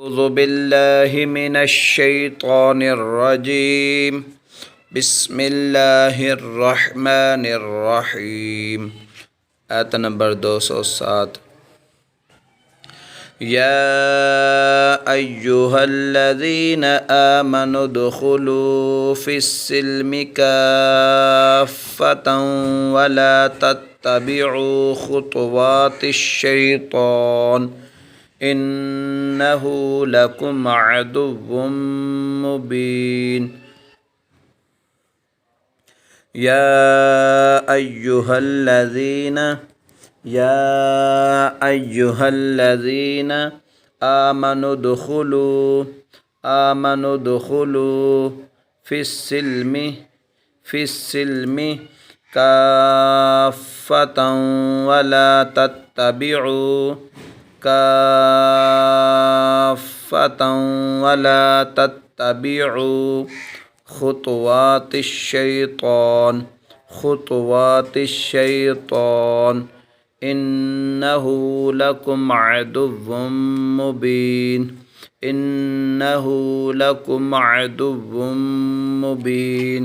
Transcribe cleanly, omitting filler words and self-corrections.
أعوذ بالله من الشيطان الرجيم بسم الله الرحمن الرحيم आयत नंबर 207 या अय्युहल्लज़ीना आमनु दुखुलू फिस्सिल्मि काफ़्फ़तन वला तत्तबिउ खुतवातिश्शैतान इन्नहु लकुम अदुव्वुम मुबीन। या अय्युहल्लज़ीना आमनु दुखुलू फिस्सिल्मि काफ़्फ़तन वला तत्तबिउ खुतवातिश्शैतान इन्नहु लकुम अदुव्वुम मुबीन।